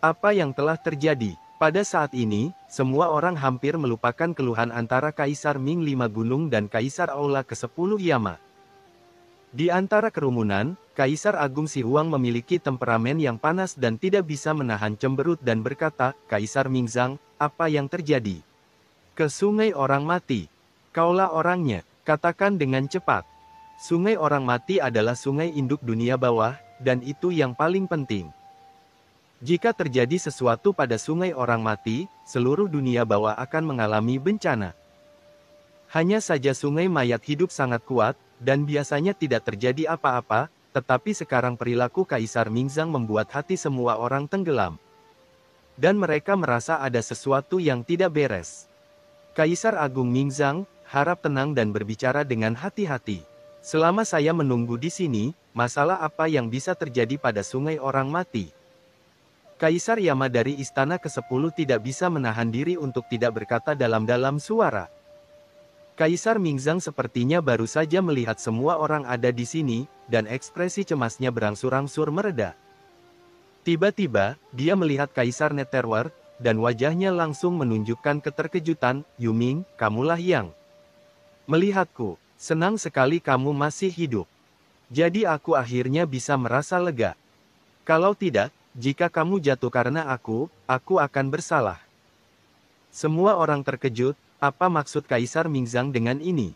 Apa yang telah terjadi? Pada saat ini, semua orang hampir melupakan keluhan antara Kaisar Ming Lima Gunung dan Kaisar Aula ke-10 Yama. Di antara kerumunan, Kaisar Agung Si Huang memiliki temperamen yang panas dan tidak bisa menahan cemberut dan berkata, "Kaisar Mingzang, apa yang terjadi? Ke sungai orang mati. Kaulah orangnya," katakan dengan cepat. Sungai orang mati adalah sungai induk dunia bawah, dan itu yang paling penting. Jika terjadi sesuatu pada sungai orang mati, seluruh dunia bawah akan mengalami bencana. Hanya saja sungai mayat hidup sangat kuat, dan biasanya tidak terjadi apa-apa, tetapi sekarang perilaku Kaisar Mingzang membuat hati semua orang tenggelam. Dan mereka merasa ada sesuatu yang tidak beres. Kaisar Agung Mingzang, harap tenang dan berbicara dengan hati-hati. Selama saya menunggu di sini, masalah apa yang bisa terjadi pada sungai orang mati? Kaisar Yama dari Istana ke-10 tidak bisa menahan diri untuk tidak berkata dalam-dalam suara. Kaisar Mingzang sepertinya baru saja melihat semua orang ada di sini, dan ekspresi cemasnya berangsur-angsur mereda. Tiba-tiba, dia melihat Kaisar Netherworld, dan wajahnya langsung menunjukkan keterkejutan. "Yuming, kamulah yang melihatku. Senang sekali kamu masih hidup. Jadi aku akhirnya bisa merasa lega. Kalau tidak, jika kamu jatuh karena aku akan bersalah." Semua orang terkejut, apa maksud Kaisar Mingzang dengan ini?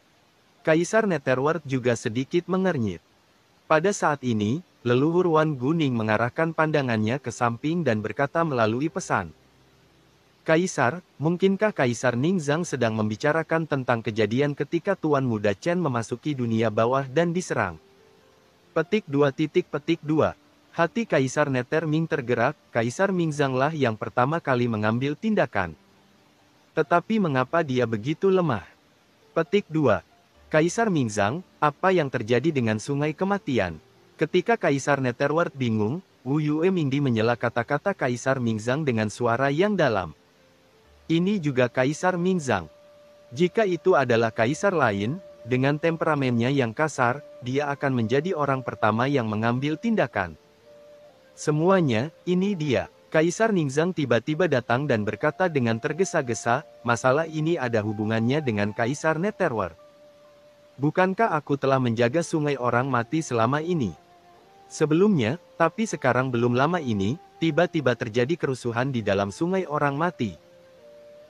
Kaisar Netherworld juga sedikit mengernyit. Pada saat ini, leluhur Wan Guning mengarahkan pandangannya ke samping dan berkata melalui pesan. "Kaisar, mungkinkah Kaisar Ningzang sedang membicarakan tentang kejadian ketika Tuan Muda Chen memasuki dunia bawah dan diserang?" Petik 2. Hati Kaisar Netherming tergerak, Kaisar Mingzanglah yang pertama kali mengambil tindakan. Tetapi mengapa dia begitu lemah? Petik 2. Kaisar Mingzang, apa yang terjadi dengan sungai kematian? Ketika Kaisar Netherworld bingung, Wu Yue Mingdi menyela kata-kata Kaisar Mingzang dengan suara yang dalam. "Ini juga Kaisar Mingzang. Jika itu adalah kaisar lain, dengan temperamennya yang kasar, dia akan menjadi orang pertama yang mengambil tindakan." Semuanya, ini dia. Kaisar Ningzang tiba-tiba datang dan berkata dengan tergesa-gesa, "Masalah ini ada hubungannya dengan Kaisar Netherworld. Bukankah aku telah menjaga sungai orang mati selama ini? Sebelumnya, tapi sekarang belum lama ini, tiba-tiba terjadi kerusuhan di dalam sungai orang mati.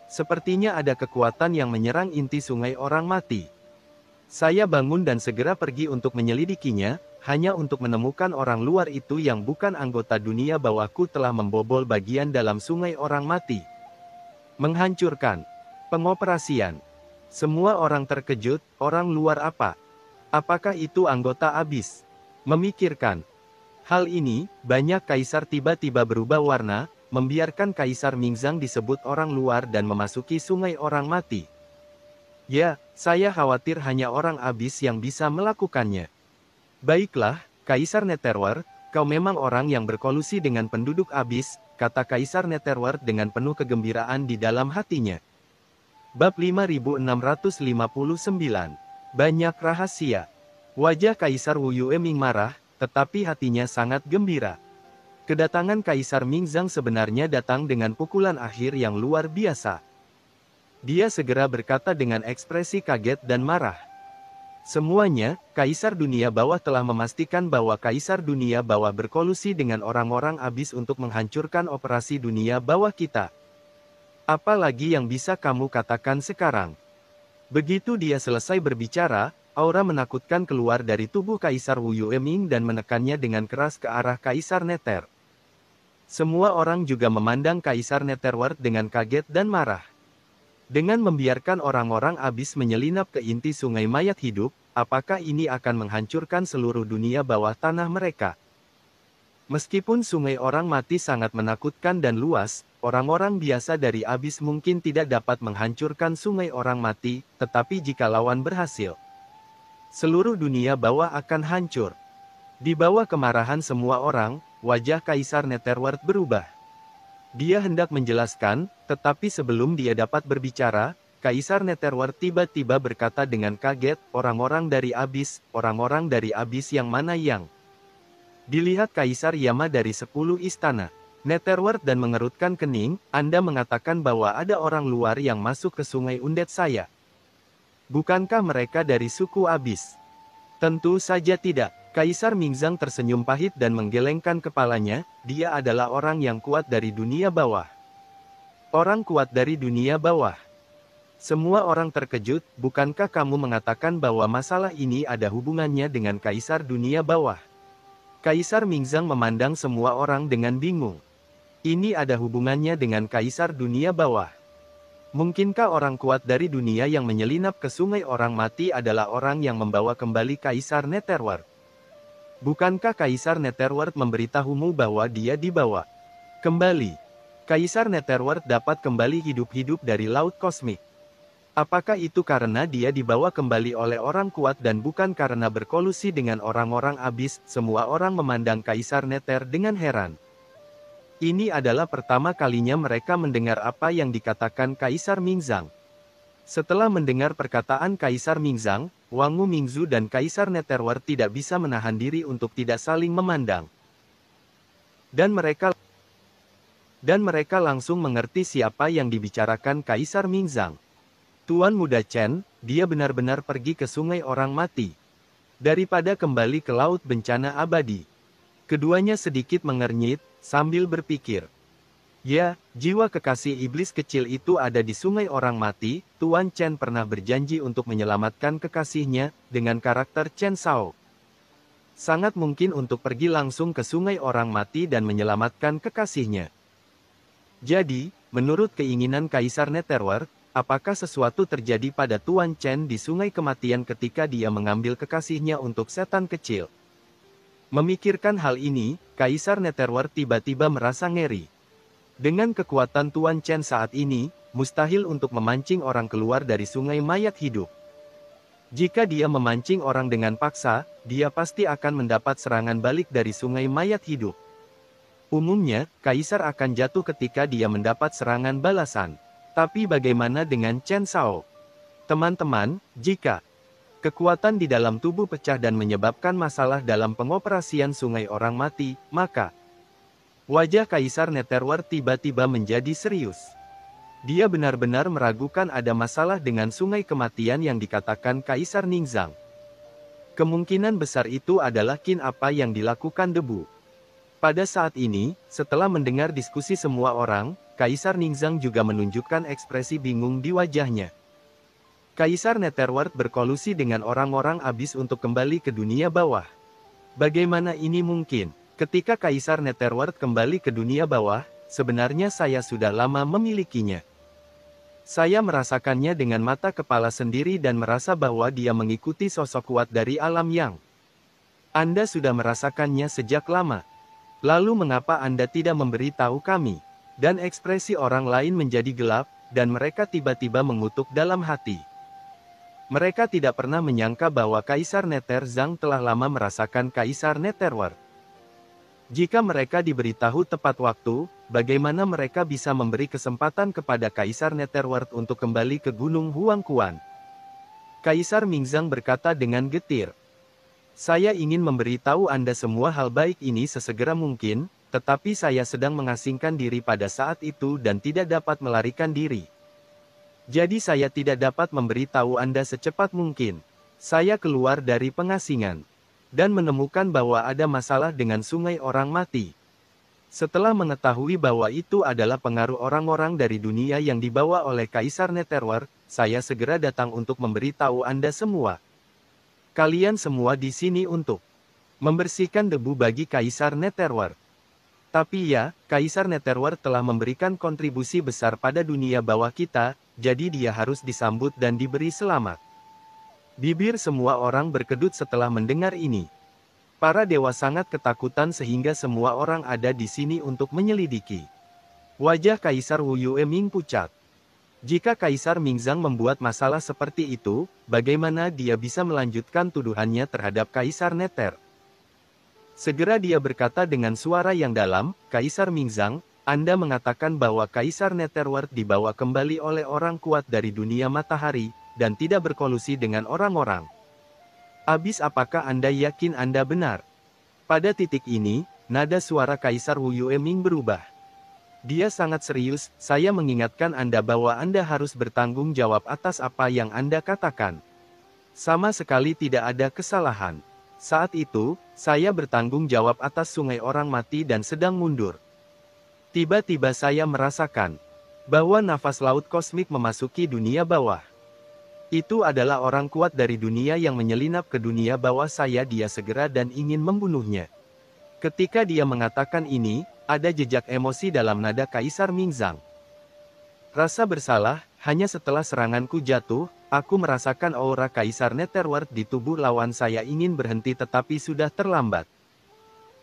Sepertinya ada kekuatan yang menyerang inti sungai orang mati. Saya bangun dan segera pergi untuk menyelidikinya, hanya untuk menemukan orang luar itu yang bukan anggota dunia bawahku telah membobol bagian dalam sungai orang mati. Menghancurkan pengoperasian." Semua orang terkejut, orang luar apa? Apakah itu anggota abis? Memikirkan hal ini, banyak kaisar tiba-tiba berubah warna, membiarkan Kaisar Mingzang disebut orang luar dan memasuki sungai orang mati. "Ya, saya khawatir hanya orang abis yang bisa melakukannya." "Baiklah, Kaisar Netherworld, kau memang orang yang berkolusi dengan penduduk abis," kata Kaisar Netherworld dengan penuh kegembiraan di dalam hatinya. Bab 5659. Banyak rahasia. Wajah Kaisar Wu Yueming marah, tetapi hatinya sangat gembira. Kedatangan Kaisar Mingzang sebenarnya datang dengan pukulan akhir yang luar biasa. Dia segera berkata dengan ekspresi kaget dan marah. "Semuanya, Kaisar Dunia Bawah telah memastikan bahwa Kaisar Dunia Bawah berkolusi dengan orang-orang abis untuk menghancurkan operasi dunia bawah kita. Apa lagi yang bisa kamu katakan sekarang?" Begitu dia selesai berbicara, aura menakutkan keluar dari tubuh Kaisar Wu Yueming dan menekannya dengan keras ke arah Kaisar Nether. Semua orang juga memandang Kaisar Netherworld dengan kaget dan marah. Dengan membiarkan orang-orang abis menyelinap ke inti sungai mayat hidup, apakah ini akan menghancurkan seluruh dunia bawah tanah mereka? Meskipun sungai orang mati sangat menakutkan dan luas, orang-orang biasa dari abis mungkin tidak dapat menghancurkan sungai orang mati, tetapi jika lawan berhasil, seluruh dunia bawah akan hancur. Di bawah kemarahan semua orang, wajah Kaisar Netherworld berubah. Dia hendak menjelaskan, tetapi sebelum dia dapat berbicara, Kaisar Netherworld tiba-tiba berkata dengan kaget, "Orang-orang dari abis yang mana yang?" Dilihat Kaisar Yama dari 10 istana. Netherworld dan mengerutkan kening, Anda mengatakan bahwa ada orang luar yang masuk ke sungai Undead saya. Bukankah mereka dari suku Abyss? Tentu saja tidak. Kaisar Mingzang tersenyum pahit dan menggelengkan kepalanya, dia adalah orang yang kuat dari dunia bawah. Orang kuat dari dunia bawah. Semua orang terkejut, bukankah kamu mengatakan bahwa masalah ini ada hubungannya dengan Kaisar dunia bawah? Kaisar Mingzang memandang semua orang dengan bingung. Ini ada hubungannya dengan Kaisar dunia bawah. Mungkinkah orang kuat dari dunia yang menyelinap ke sungai orang mati adalah orang yang membawa kembali Kaisar Netherworld? Bukankah Kaisar Netherworld memberitahumu bahwa dia dibawa kembali? Kaisar Netherworld dapat kembali hidup-hidup dari laut kosmik. Apakah itu karena dia dibawa kembali oleh orang kuat dan bukan karena berkolusi dengan orang-orang Abyss? Semua orang memandang Kaisar Nether dengan heran. Ini adalah pertama kalinya mereka mendengar apa yang dikatakan Kaisar Mingzang. Setelah mendengar perkataan Kaisar Mingzang, Wangu Mingzu dan Kaisar Netherworld tidak bisa menahan diri untuk tidak saling memandang. Dan mereka langsung mengerti siapa yang dibicarakan Kaisar Mingzang. Tuan Muda Chen, dia benar-benar pergi ke sungai orang mati. Daripada kembali ke laut bencana abadi. Keduanya sedikit mengernyit, sambil berpikir. Ya, jiwa kekasih iblis kecil itu ada di sungai orang mati. Tuan Chen pernah berjanji untuk menyelamatkan kekasihnya, dengan karakter Chen Shao. Sangat mungkin untuk pergi langsung ke sungai orang mati dan menyelamatkan kekasihnya. Jadi, menurut keinginan Kaisar Netherworld, apakah sesuatu terjadi pada Tuan Chen di sungai kematian ketika dia mengambil kekasihnya untuk setan kecil? Memikirkan hal ini, Kaisar Netherworld tiba-tiba merasa ngeri. Dengan kekuatan Tuan Chen saat ini, mustahil untuk memancing orang keluar dari sungai mayat hidup. Jika dia memancing orang dengan paksa, dia pasti akan mendapat serangan balik dari sungai mayat hidup. Umumnya, Kaisar akan jatuh ketika dia mendapat serangan balasan. Tapi bagaimana dengan Chen Shao? Teman-teman, jika kekuatan di dalam tubuh pecah dan menyebabkan masalah dalam pengoperasian sungai orang mati, maka wajah Kaisar Netherworld tiba-tiba menjadi serius. Dia benar-benar meragukan ada masalah dengan sungai kematian yang dikatakan Kaisar Mingzang. Kemungkinan besar itu adalah kin apa yang dilakukan debu. Pada saat ini, setelah mendengar diskusi semua orang, Kaisar Mingzang juga menunjukkan ekspresi bingung di wajahnya. Kaisar Netherworld berkolusi dengan orang-orang Abyss untuk kembali ke dunia bawah. Bagaimana ini mungkin? Ketika Kaisar Netherworld kembali ke dunia bawah, sebenarnya saya sudah lama memilikinya. Saya merasakannya dengan mata kepala sendiri dan merasa bahwa dia mengikuti sosok kuat dari alam yang. Anda sudah merasakannya sejak lama. Lalu mengapa Anda tidak memberitahu kami? Dan ekspresi orang lain menjadi gelap, dan mereka tiba-tiba mengutuk dalam hati. Mereka tidak pernah menyangka bahwa Kaisar Nether Zhang telah lama merasakan Kaisar Netherworld. Jika mereka diberitahu tepat waktu, bagaimana mereka bisa memberi kesempatan kepada Kaisar Netherworld untuk kembali ke Gunung Huangquan? Kaisar Mingzang berkata dengan getir. Saya ingin memberitahu Anda semua hal baik ini sesegera mungkin, tetapi saya sedang mengasingkan diri pada saat itu dan tidak dapat melarikan diri. Jadi saya tidak dapat memberitahu Anda secepat mungkin. Saya keluar dari pengasingan dan menemukan bahwa ada masalah dengan sungai orang mati. Setelah mengetahui bahwa itu adalah pengaruh orang-orang dari dunia yang dibawa oleh Kaisar Netherworld, saya segera datang untuk memberitahu Anda semua. Kalian semua di sini untuk membersihkan debu bagi Kaisar Netherworld. Tapi ya, Kaisar Netherworld telah memberikan kontribusi besar pada dunia bawah kita, jadi dia harus disambut dan diberi selamat. Bibir semua orang berkedut setelah mendengar ini. Para dewa sangat ketakutan sehingga semua orang ada di sini untuk menyelidiki. Wajah Kaisar Wu Yueming pucat. Jika Kaisar Mingzang membuat masalah seperti itu, bagaimana dia bisa melanjutkan tuduhannya terhadap Kaisar Nether? Segera dia berkata dengan suara yang dalam, Kaisar Mingzang, Anda mengatakan bahwa Kaisar Netherworld dibawa kembali oleh orang kuat dari dunia matahari, dan tidak berkolusi dengan orang-orang. Abis apakah Anda yakin Anda benar? Pada titik ini, nada suara Kaisar Wu Yueming berubah. Dia sangat serius, saya mengingatkan Anda bahwa Anda harus bertanggung jawab atas apa yang Anda katakan. Sama sekali tidak ada kesalahan. Saat itu, saya bertanggung jawab atas sungai orang mati dan sedang mundur. Tiba-tiba saya merasakan bahwa nafas laut kosmik memasuki dunia bawah. Itu adalah orang kuat dari dunia yang menyelinap ke dunia bawah dia segera dan ingin membunuhnya. Ketika dia mengatakan ini, ada jejak emosi dalam nada Kaisar Mingzang. Rasa bersalah, hanya setelah seranganku jatuh, aku merasakan aura Kaisar Netherworld di tubuh lawan saya ingin berhenti tetapi sudah terlambat.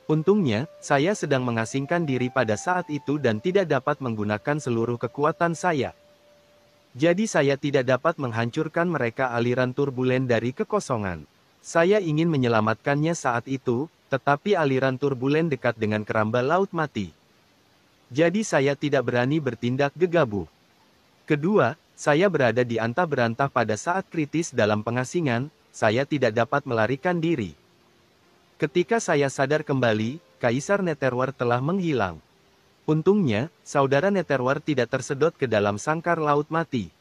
Untungnya, saya sedang mengasingkan diri pada saat itu dan tidak dapat menggunakan seluruh kekuatan saya. Jadi saya tidak dapat menghancurkan mereka aliran turbulen dari kekosongan. Saya ingin menyelamatkannya saat itu, tetapi aliran turbulen dekat dengan keramba laut mati. Jadi saya tidak berani bertindak gegabah. Kedua, saya berada di antah berantah pada saat kritis dalam pengasingan, saya tidak dapat melarikan diri. Ketika saya sadar kembali, Kaisar Netherworld telah menghilang. Untungnya, saudara Netherworld tidak tersedot ke dalam sangkar laut mati.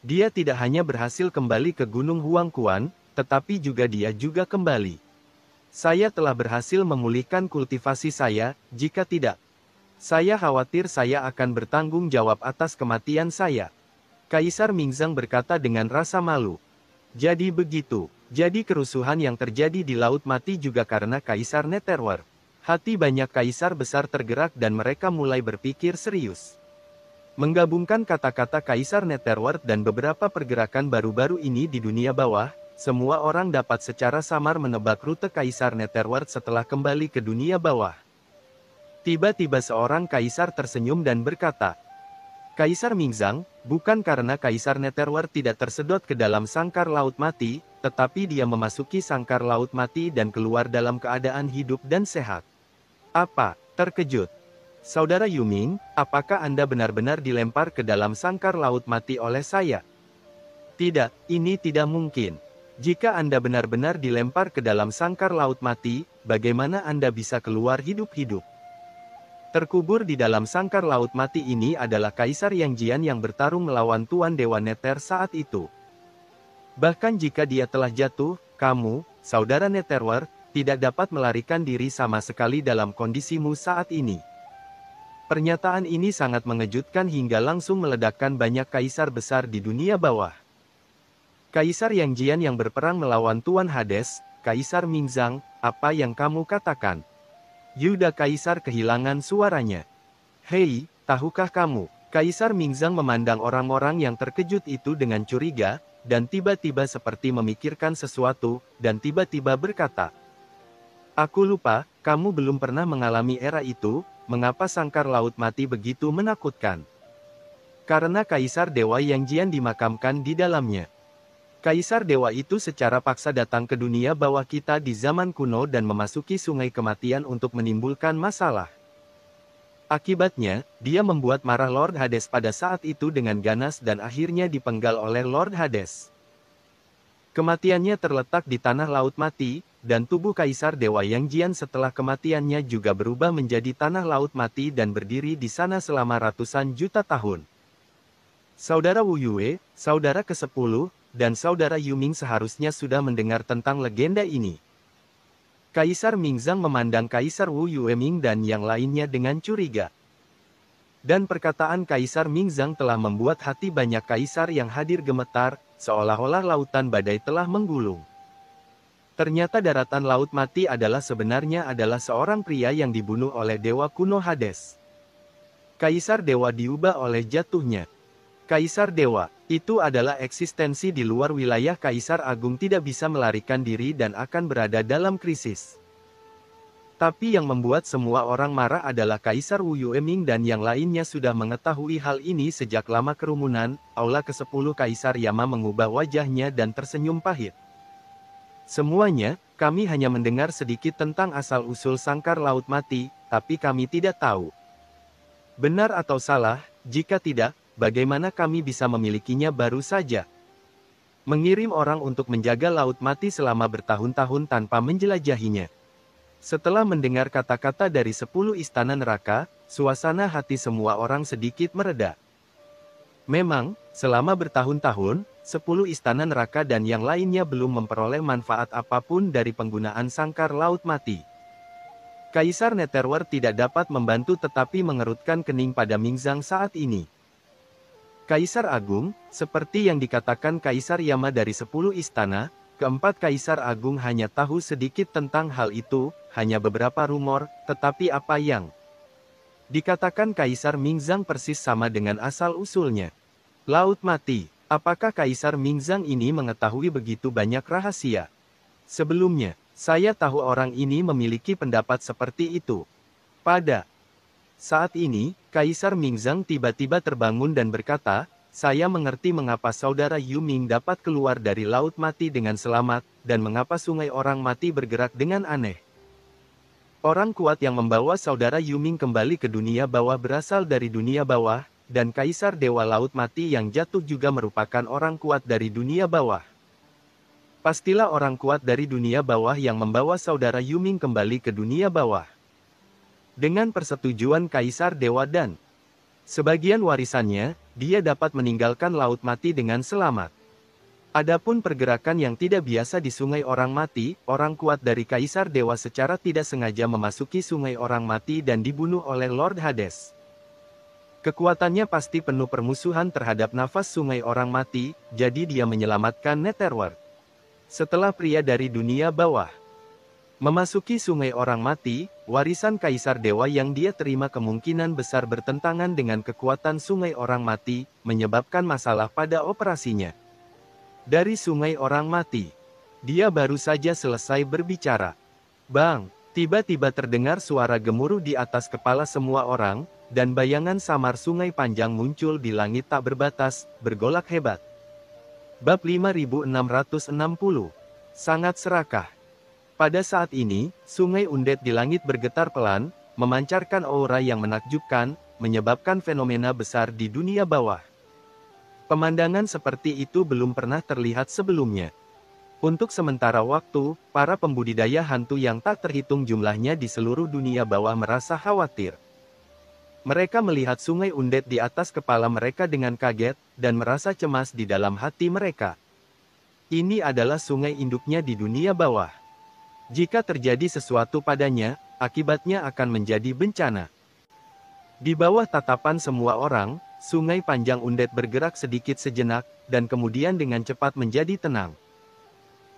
Dia tidak hanya berhasil kembali ke Gunung Huangquan, tetapi juga dia juga kembali. Saya telah berhasil memulihkan kultivasi saya, jika tidak, saya khawatir saya akan bertanggung jawab atas kematian saya. Kaisar Mingzang berkata dengan rasa malu. Jadi begitu. Jadi kerusuhan yang terjadi di Laut Mati juga karena Kaisar Netherworld. Hati banyak kaisar besar tergerak dan mereka mulai berpikir serius. Menggabungkan kata-kata Kaisar Netherworld dan beberapa pergerakan baru-baru ini di dunia bawah, semua orang dapat secara samar menebak rute Kaisar Netherworld setelah kembali ke dunia bawah. Tiba-tiba seorang kaisar tersenyum dan berkata, Kaisar Mingzang, bukan karena Kaisar Netherworld tidak tersedot ke dalam sangkar laut mati, tetapi dia memasuki sangkar laut mati dan keluar dalam keadaan hidup dan sehat. Apa? Terkejut. Saudara Yuming, apakah Anda benar-benar dilempar ke dalam sangkar laut mati oleh saya? Tidak, ini tidak mungkin. Jika Anda benar-benar dilempar ke dalam sangkar laut mati, bagaimana Anda bisa keluar hidup-hidup? Terkubur di dalam sangkar laut mati ini adalah Kaisar Yang Jian yang bertarung melawan Tuan Dewa Nether saat itu. Bahkan jika dia telah jatuh, kamu, saudara Netherworld, tidak dapat melarikan diri sama sekali dalam kondisimu saat ini. Pernyataan ini sangat mengejutkan hingga langsung meledakkan banyak kaisar besar di dunia bawah. Kaisar Yang Jian yang berperang melawan Tuan Hades, Kaisar Mingzang, apa yang kamu katakan? Yuda Kaisar kehilangan suaranya. Hei, tahukah kamu? Kaisar Mingzang memandang orang-orang yang terkejut itu dengan curiga, dan tiba-tiba seperti memikirkan sesuatu, dan tiba-tiba berkata, Aku lupa, kamu belum pernah mengalami era itu, mengapa sangkar laut mati begitu menakutkan? Karena Kaisar Dewa Yang Jian dimakamkan di dalamnya. Kaisar Dewa itu secara paksa datang ke dunia bawah kita di zaman kuno dan memasuki sungai kematian untuk menimbulkan masalah. Akibatnya, dia membuat marah Lord Hades pada saat itu dengan ganas dan akhirnya dipenggal oleh Lord Hades. Kematiannya terletak di tanah laut mati, dan tubuh Kaisar Dewa Yang Jian setelah kematiannya juga berubah menjadi tanah laut mati dan berdiri di sana selama ratusan juta tahun. Saudara Wu Yue, saudara ke-10, dan saudara Yuming seharusnya sudah mendengar tentang legenda ini. Kaisar Mingzang memandang Kaisar Wu Yueming dan yang lainnya dengan curiga. Dan perkataan Kaisar Mingzang telah membuat hati banyak kaisar yang hadir gemetar, seolah-olah lautan badai telah menggulung. Ternyata daratan laut mati sebenarnya adalah seorang pria yang dibunuh oleh dewa kuno Hades. Kaisar Dewa diubah oleh jatuhnya. Kaisar Dewa, itu adalah eksistensi di luar wilayah Kaisar Agung tidak bisa melarikan diri dan akan berada dalam krisis. Tapi yang membuat semua orang marah adalah Kaisar Wu Yueming dan yang lainnya sudah mengetahui hal ini sejak lama kerumunan, Aula ke-10 Kaisar Yama mengubah wajahnya dan tersenyum pahit. Semuanya, kami hanya mendengar sedikit tentang asal-usul sangkar laut mati, tapi kami tidak tahu. Benar atau salah, jika tidak, bagaimana kami bisa memilikinya baru saja? Mengirim orang untuk menjaga laut mati selama bertahun-tahun tanpa menjelajahinya. Setelah mendengar kata-kata dari 10 istana neraka, suasana hati semua orang sedikit mereda. Memang, selama bertahun-tahun, 10 istana neraka dan yang lainnya belum memperoleh manfaat apapun dari penggunaan sangkar laut mati. Kaisar Netherworld tidak dapat membantu tetapi mengerutkan kening pada Mingzang saat ini. Kaisar Agung, seperti yang dikatakan Kaisar Yama dari 10 istana, keempat Kaisar Agung hanya tahu sedikit tentang hal itu, hanya beberapa rumor, tetapi apa yang dikatakan Kaisar Mingzang persis sama dengan asal-usulnya. Laut mati. Apakah Kaisar Mingzang ini mengetahui begitu banyak rahasia? Sebelumnya, saya tahu orang ini memiliki pendapat seperti itu. Pada saat ini, Kaisar Mingzang tiba-tiba terbangun dan berkata, saya mengerti mengapa saudara Yu Ming dapat keluar dari laut mati dengan selamat, dan mengapa sungai orang mati bergerak dengan aneh. Orang kuat yang membawa saudara Yu Ming kembali ke dunia bawah berasal dari dunia bawah, dan Kaisar Dewa Laut Mati yang jatuh juga merupakan orang kuat dari dunia bawah. Pastilah orang kuat dari dunia bawah yang membawa saudara Yu Ming kembali ke dunia bawah. Dengan persetujuan Kaisar Dewa dan sebagian warisannya, dia dapat meninggalkan Laut Mati dengan selamat. Adapun pergerakan yang tidak biasa di Sungai Orang Mati, orang kuat dari Kaisar Dewa secara tidak sengaja memasuki Sungai Orang Mati dan dibunuh oleh Lord Hades. Kekuatannya pasti penuh permusuhan terhadap nafas Sungai Orang Mati, jadi dia menyelamatkan Netherworld. Setelah pria dari dunia bawah memasuki Sungai Orang Mati, warisan Kaisar Dewa yang dia terima kemungkinan besar bertentangan dengan kekuatan Sungai Orang Mati, menyebabkan masalah pada operasinya. Dari Sungai Orang Mati, dia baru saja selesai berbicara. Bang! Tiba-tiba terdengar suara gemuruh di atas kepala semua orang, dan bayangan samar sungai panjang muncul di langit tak berbatas, bergolak hebat. Bab 5660. Sangat serakah. Pada saat ini, sungai Undead di langit bergetar pelan, memancarkan aura yang menakjubkan, menyebabkan fenomena besar di dunia bawah. Pemandangan seperti itu belum pernah terlihat sebelumnya. Untuk sementara waktu, para pembudidaya hantu yang tak terhitung jumlahnya di seluruh dunia bawah merasa khawatir. Mereka melihat sungai Undead di atas kepala mereka dengan kaget, dan merasa cemas di dalam hati mereka. Ini adalah sungai induknya di dunia bawah. Jika terjadi sesuatu padanya, akibatnya akan menjadi bencana. Di bawah tatapan semua orang, sungai panjang Undead bergerak sedikit sejenak, dan kemudian dengan cepat menjadi tenang.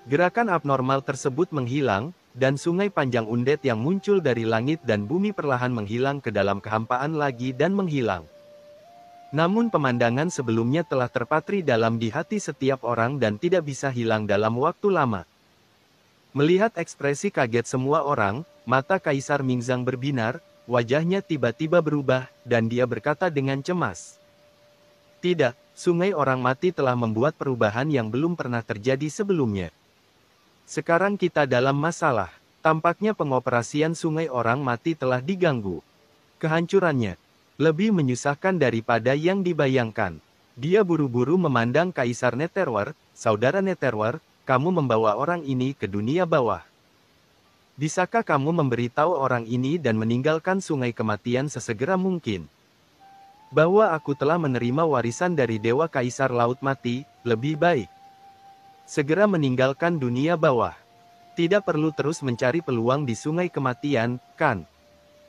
Gerakan abnormal tersebut menghilang, dan sungai panjang Undead yang muncul dari langit dan bumi perlahan menghilang ke dalam kehampaan lagi dan menghilang. Namun pemandangan sebelumnya telah terpatri dalam di hati setiap orang dan tidak bisa hilang dalam waktu lama. Melihat ekspresi kaget semua orang, mata Kaisar Mingzang berbinar, wajahnya tiba-tiba berubah, dan dia berkata dengan cemas. Tidak, Sungai Orang Mati telah membuat perubahan yang belum pernah terjadi sebelumnya. Sekarang kita dalam masalah. Tampaknya pengoperasian Sungai Orang Mati telah diganggu. Kehancurannya lebih menyusahkan daripada yang dibayangkan. Dia buru-buru memandang Kaisar Netherworld. Saudara Netherworld, kamu membawa orang ini ke dunia bawah. Bisakah kamu memberitahu orang ini dan meninggalkan Sungai Kematian sesegera mungkin? Bahwa aku telah menerima warisan dari Dewa Kaisar Laut Mati, lebih baik segera meninggalkan dunia bawah. Tidak perlu terus mencari peluang di Sungai Kematian, kan?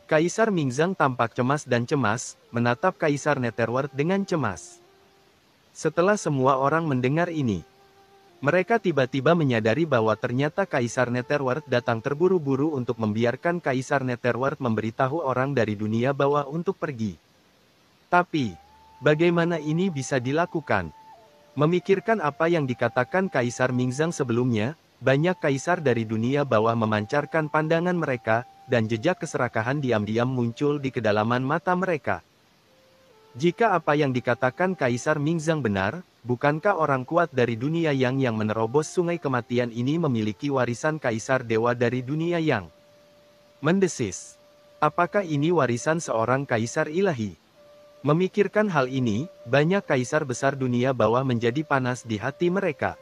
Kaisar Mingzang tampak cemas dan cemas, menatap Kaisar Netherworld dengan cemas. Setelah semua orang mendengar ini, mereka tiba-tiba menyadari bahwa ternyata Kaisar Netherworld datang terburu-buru untuk membiarkan Kaisar Netherworld memberitahu orang dari dunia bawah untuk pergi. Tapi, bagaimana ini bisa dilakukan? Memikirkan apa yang dikatakan Kaisar Mingzang sebelumnya, banyak kaisar dari dunia bawah memancarkan pandangan mereka, dan jejak keserakahan diam-diam muncul di kedalaman mata mereka. Jika apa yang dikatakan Kaisar Mingzang benar, bukankah orang kuat dari dunia yang menerobos Sungai Kematian ini memiliki warisan Kaisar Dewa dari dunia yang? Mendesis. Apakah ini warisan seorang Kaisar Ilahi? Memikirkan hal ini, banyak kaisar besar dunia bawah menjadi panas di hati mereka.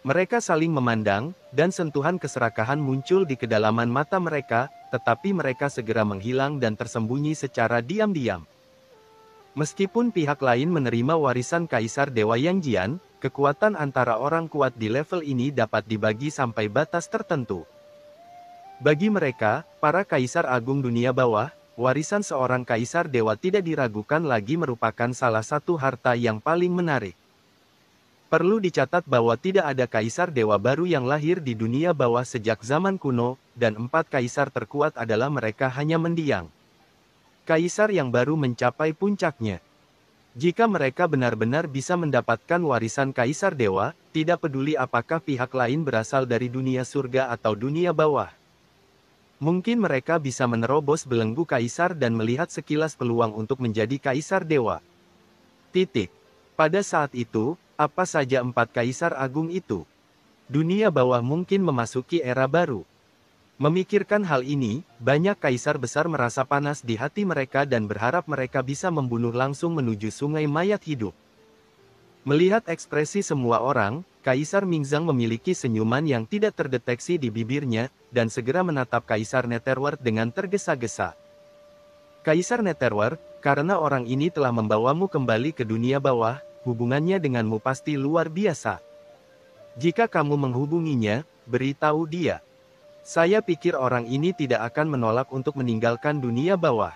Mereka saling memandang, dan sentuhan keserakahan muncul di kedalaman mata mereka, tetapi mereka segera menghilang dan tersembunyi secara diam-diam. Meskipun pihak lain menerima warisan Kaisar Dewa Yang Jian, kekuatan antara orang kuat di level ini dapat dibagi sampai batas tertentu. Bagi mereka, para Kaisar Agung Dunia Bawah, warisan seorang Kaisar Dewa tidak diragukan lagi merupakan salah satu harta yang paling menarik. Perlu dicatat bahwa tidak ada kaisar dewa baru yang lahir di dunia bawah sejak zaman kuno, dan 4 kaisar terkuat adalah mereka hanya mendiang. Kaisar yang baru mencapai puncaknya. Jika mereka benar-benar bisa mendapatkan warisan kaisar dewa, tidak peduli apakah pihak lain berasal dari dunia surga atau dunia bawah. Mungkin mereka bisa menerobos belenggu kaisar dan melihat sekilas peluang untuk menjadi kaisar dewa. Pada saat itu, apa saja 4 kaisar agung itu? Dunia bawah mungkin memasuki era baru. Memikirkan hal ini, banyak kaisar besar merasa panas di hati mereka dan berharap mereka bisa membunuh langsung menuju sungai mayat hidup. Melihat ekspresi semua orang, Kaisar Mingzang memiliki senyuman yang tidak terdeteksi di bibirnya, dan segera menatap Kaisar Netherworld dengan tergesa-gesa. Kaisar Netherworld, karena orang ini telah membawamu kembali ke dunia bawah, hubungannya denganmu pasti luar biasa. Jika kamu menghubunginya, beritahu dia. Saya pikir orang ini tidak akan menolak untuk meninggalkan dunia bawah.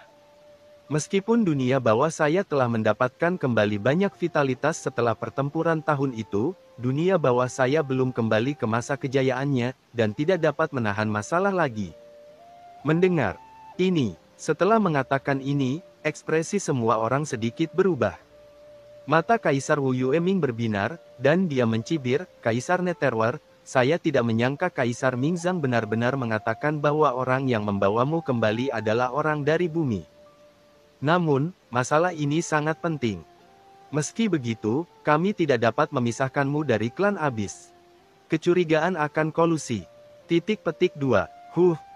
Meskipun dunia bawah saya telah mendapatkan kembali banyak vitalitas setelah pertempuran tahun itu, dunia bawah saya belum kembali ke masa kejayaannya, dan tidak dapat menahan masalah lagi. Mendengar ini, setelah mengatakan ini, ekspresi semua orang sedikit berubah. Mata Kaisar Wu Yueming berbinar, dan dia mencibir, Kaisar Netherworld, saya tidak menyangka Kaisar Mingzang benar-benar mengatakan bahwa orang yang membawamu kembali adalah orang dari bumi. Namun, masalah ini sangat penting. Meski begitu, kami tidak dapat memisahkanmu dari klan Abyss. Kecurigaan akan kolusi. _2.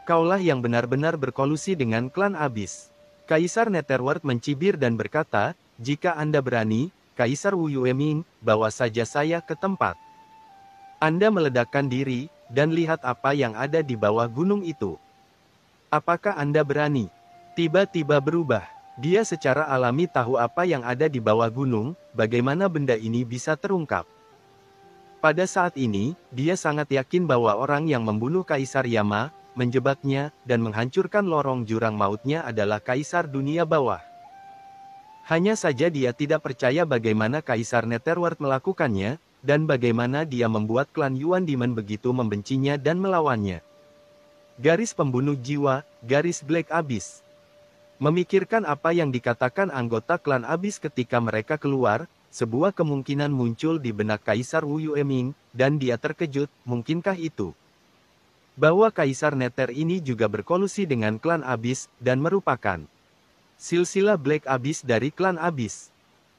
Kaulah yang benar-benar berkolusi dengan klan Abyss. Kaisar Netherworld mencibir dan berkata, jika Anda berani, Kaisar Wu Yueming, bawa saja saya ke tempat. Anda meledakkan diri, dan lihat apa yang ada di bawah gunung itu. Apakah Anda berani? Tiba-tiba berubah. Dia secara alami tahu apa yang ada di bawah gunung, bagaimana benda ini bisa terungkap. Pada saat ini, dia sangat yakin bahwa orang yang membunuh Kaisar Yama, menjebaknya, dan menghancurkan lorong jurang mautnya adalah Kaisar Dunia Bawah. Hanya saja dia tidak percaya bagaimana Kaisar Netherworld melakukannya, dan bagaimana dia membuat klan Yuan Demon begitu membencinya dan melawannya. Garis pembunuh jiwa, garis Black Abyss. Memikirkan apa yang dikatakan anggota klan Abyss ketika mereka keluar, sebuah kemungkinan muncul di benak Kaisar Wu Yueming, dan dia terkejut, mungkinkah itu? Bahwa Kaisar Nether ini juga berkolusi dengan klan Abyss, dan merupakan silsilah Black Abyss dari klan Abyss.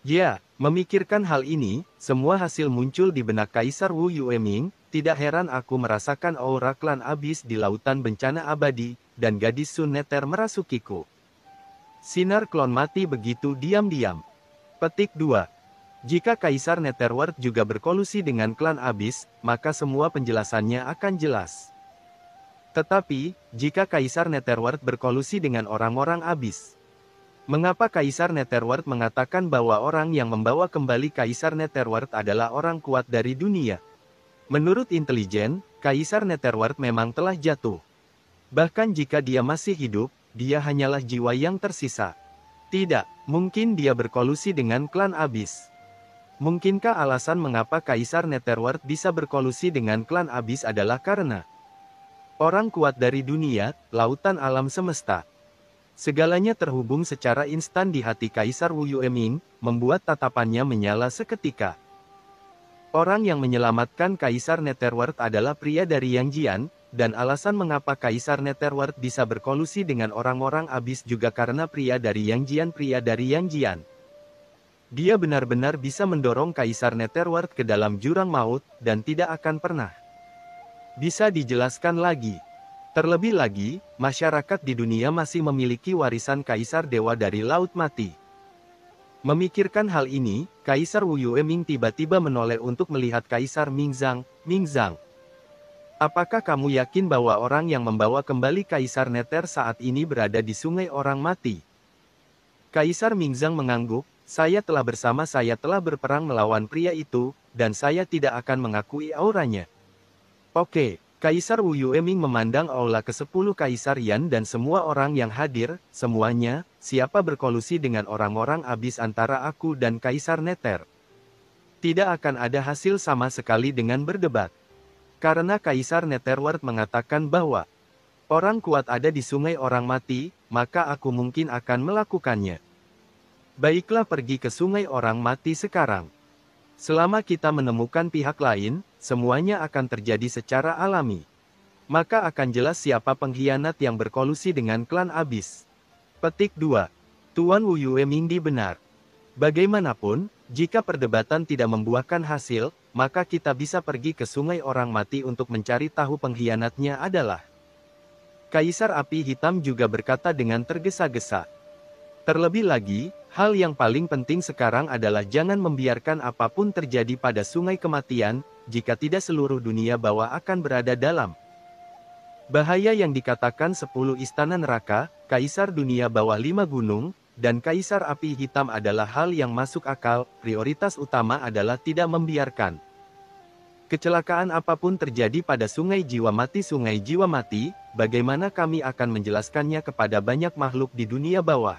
Ya, memikirkan hal ini, semua hasil muncul di benak Kaisar Wu Yueming, tidak heran aku merasakan aura klan Abyss di lautan bencana abadi, dan gadis Sun Nether merasukiku. Sinar klon mati begitu diam-diam. _2. Jika Kaisar Netherworld juga berkolusi dengan klan Abyss, maka semua penjelasannya akan jelas. Tetapi, jika Kaisar Netherworld berkolusi dengan orang-orang Abyss, mengapa Kaisar Netherworld mengatakan bahwa orang yang membawa kembali Kaisar Netherworld adalah orang kuat dari dunia? Menurut intelijen, Kaisar Netherworld memang telah jatuh. Bahkan jika dia masih hidup, dia hanyalah jiwa yang tersisa. Tidak, mungkin dia berkolusi dengan klan Abyss. Mungkinkah alasan mengapa Kaisar Netherworld bisa berkolusi dengan klan Abyss adalah karena orang kuat dari dunia, lautan alam semesta? Segalanya terhubung secara instan di hati Kaisar Wu Yueming, membuat tatapannya menyala seketika. Orang yang menyelamatkan Kaisar Netherworld adalah pria dari Yang Jian, dan alasan mengapa Kaisar Netherworld bisa berkolusi dengan orang-orang Abyss juga karena pria dari Yang Jian. Dia benar-benar bisa mendorong Kaisar Netherworld ke dalam jurang maut, dan tidak akan pernah bisa dijelaskan lagi. Terlebih lagi, masyarakat di dunia masih memiliki warisan Kaisar Dewa dari Laut Mati. Memikirkan hal ini, Kaisar Wu Yueming tiba-tiba menoleh untuk melihat Kaisar Mingzang. Mingzang, apakah kamu yakin bahwa orang yang membawa kembali Kaisar Neter saat ini berada di Sungai Orang Mati? Kaisar Mingzang mengangguk, saya telah berperang melawan pria itu, dan saya tidak akan mengakui auranya. Oke, Kaisar Wu Yueming memandang aula ke-10 Kaisar Yan dan semua orang yang hadir, semuanya, siapa berkolusi dengan orang-orang abis antara aku dan Kaisar Neter? Tidak akan ada hasil sama sekali dengan berdebat. Karena Kaisar Netherworld mengatakan bahwa orang kuat ada di Sungai Orang Mati, maka aku mungkin akan melakukannya. Baiklah, pergi ke Sungai Orang Mati sekarang. Selama kita menemukan pihak lain, semuanya akan terjadi secara alami. Maka akan jelas siapa pengkhianat yang berkolusi dengan klan abis. Petik 2. Tuan Wu Yueming benar. Bagaimanapun, jika perdebatan tidak membuahkan hasil, maka kita bisa pergi ke Sungai Orang Mati untuk mencari tahu pengkhianatnya adalah. Kaisar Api Hitam juga berkata dengan tergesa-gesa. Terlebih lagi, hal yang paling penting sekarang adalah jangan membiarkan apapun terjadi pada Sungai Kematian, jika tidak seluruh dunia bawah akan berada dalam bahaya yang dikatakan 10 istana neraka, Kaisar Dunia Bawah 5 gunung, dan Kaisar Api Hitam adalah hal yang masuk akal. Prioritas utama adalah tidak membiarkan kecelakaan apapun terjadi pada Sungai Jiwa Mati. Sungai Jiwa Mati, bagaimana kami akan menjelaskannya kepada banyak makhluk di dunia bawah?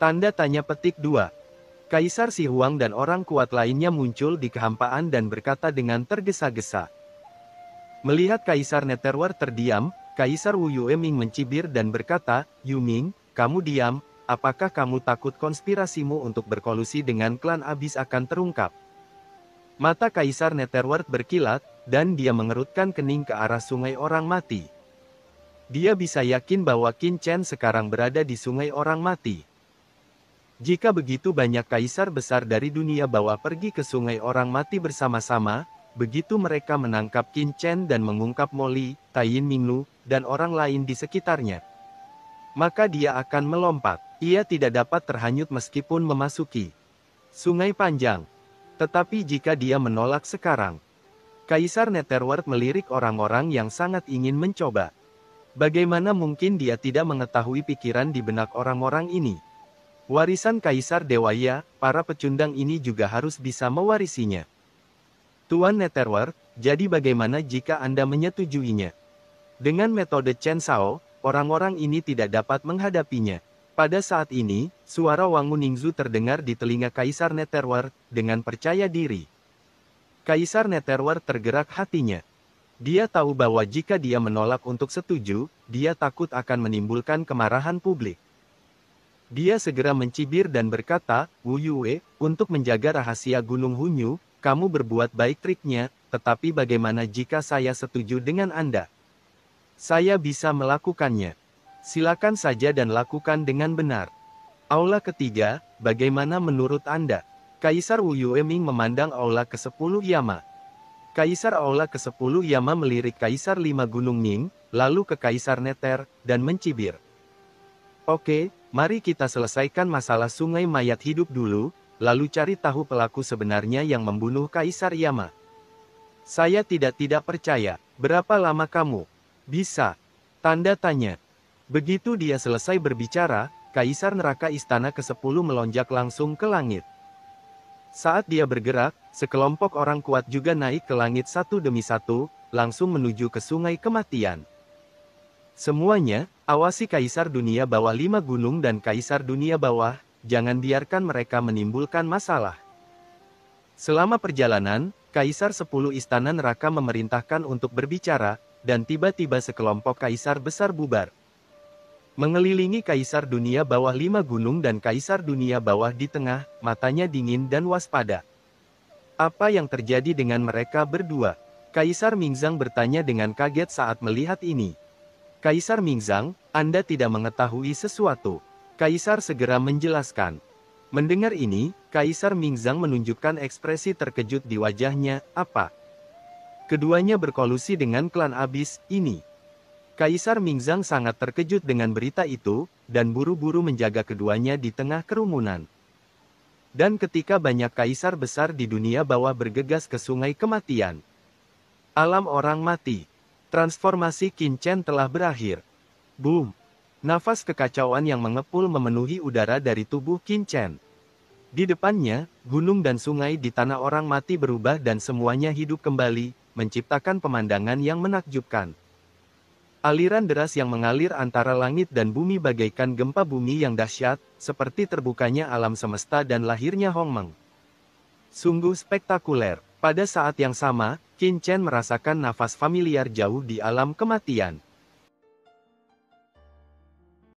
Tanda tanya petik 2. Kaisar Si Huang dan orang kuat lainnya muncul di kehampaan dan berkata dengan tergesa-gesa. Melihat Kaisar Netherworld terdiam, Kaisar Wu Yueming mencibir dan berkata, Yuming, kamu diam, apakah kamu takut konspirasimu untuk berkolusi dengan klan abis akan terungkap? Mata Kaisar Netherworld berkilat, dan dia mengerutkan kening ke arah Sungai Orang Mati. Dia bisa yakin bahwa Qin Chen sekarang berada di Sungai Orang Mati. Jika begitu banyak kaisar besar dari dunia bawah pergi ke Sungai Orang Mati bersama-sama, begitu mereka menangkap Qin Chen dan mengungkap Moli, Taiyin Minglu, dan orang lain di sekitarnya, maka dia akan melompat. Ia tidak dapat terhanyut meskipun memasuki Sungai Panjang. Tetapi jika dia menolak sekarang, Kaisar Netherworld melirik orang-orang yang sangat ingin mencoba. Bagaimana mungkin dia tidak mengetahui pikiran di benak orang-orang ini? Warisan Kaisar Dewaya, para pecundang ini juga harus bisa mewarisinya. Tuan Netherworld, jadi bagaimana jika Anda menyetujuinya? Dengan metode Chen Shao, orang-orang ini tidak dapat menghadapinya. Pada saat ini, suara Wangu Ningzu terdengar di telinga Kaisar Netherworld, dengan percaya diri. Kaisar Netherworld tergerak hatinya. Dia tahu bahwa jika dia menolak untuk setuju, dia takut akan menimbulkan kemarahan publik. Dia segera mencibir dan berkata, Wu Yue, untuk menjaga rahasia Gunung Hunyu, kamu berbuat baik triknya, tetapi bagaimana jika saya setuju dengan Anda? Saya bisa melakukannya. Silakan saja dan lakukan dengan benar. Aula ketiga, bagaimana menurut Anda? Kaisar Wu Yueming memandang aula ke-10 Yama. Kaisar aula ke-10 Yama melirik Kaisar 5 Gunung Ning, lalu ke Kaisar Nether, dan mencibir. Oke, mari kita selesaikan masalah Sungai Mayat Hidup dulu, lalu cari tahu pelaku sebenarnya yang membunuh Kaisar Yama. Saya tidak percaya. Berapa lama kamu bisa? Tanda tanya. Begitu dia selesai berbicara, Kaisar Neraka Istana ke-10 melonjak langsung ke langit. Saat dia bergerak, sekelompok orang kuat juga naik ke langit satu demi satu, langsung menuju ke Sungai Kematian. Semuanya, awasi Kaisar Dunia Bawah 5 Gunung dan Kaisar Dunia Bawah, jangan biarkan mereka menimbulkan masalah. Selama perjalanan, Kaisar 10 Istana Neraka memerintahkan untuk berbicara, dan tiba-tiba sekelompok Kaisar besar bubar. Mengelilingi Kaisar Dunia Bawah 5 Gunung dan Kaisar Dunia Bawah di tengah, matanya dingin dan waspada. Apa yang terjadi dengan mereka berdua? Kaisar Mingzang bertanya dengan kaget saat melihat ini. Kaisar Mingzang, Anda tidak mengetahui sesuatu. Kaisar segera menjelaskan. Mendengar ini, Kaisar Mingzang menunjukkan ekspresi terkejut di wajahnya. Apa? Keduanya berkolusi dengan klan abis ini. Kaisar Mingzang sangat terkejut dengan berita itu, dan buru-buru menjaga keduanya di tengah kerumunan. Dan ketika banyak kaisar besar di dunia bawah bergegas ke sungai kematian. Alam orang mati. Transformasi Qin Chen telah berakhir. Boom! Nafas kekacauan yang mengepul memenuhi udara dari tubuh Qin Chen. Di depannya, gunung dan sungai di tanah orang mati berubah dan semuanya hidup kembali, menciptakan pemandangan yang menakjubkan. Aliran deras yang mengalir antara langit dan bumi bagaikan gempa bumi yang dahsyat, seperti terbukanya alam semesta dan lahirnya Hongmeng. Sungguh spektakuler. Pada saat yang sama, Qin Chen merasakan nafas familiar jauh di alam kematian.